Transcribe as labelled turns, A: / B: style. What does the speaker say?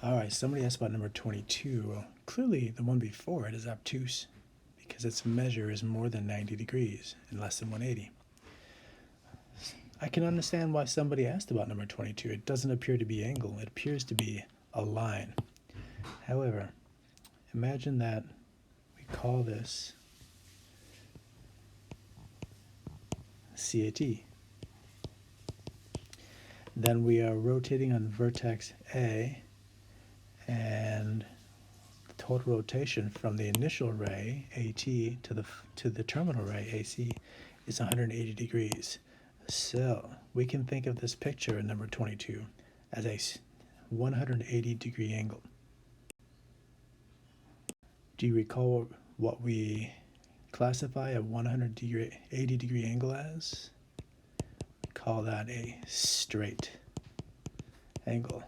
A: All right, somebody asked about number 22. Well, clearly the one before it is obtuse because its measure is more than 90 degrees and less than 180. I can understand why somebody asked about number 22. It doesn't appear to be angle, it appears to be a line. However, imagine that we call this CAT. Then we are rotating on vertex A, and the total rotation from the initial ray AT to the terminal ray AC is 180 degrees. So we can think of this picture in number 22 as a 180 degree angle. Do you recall what we classify a 180 degree angle as? We call that a straight angle.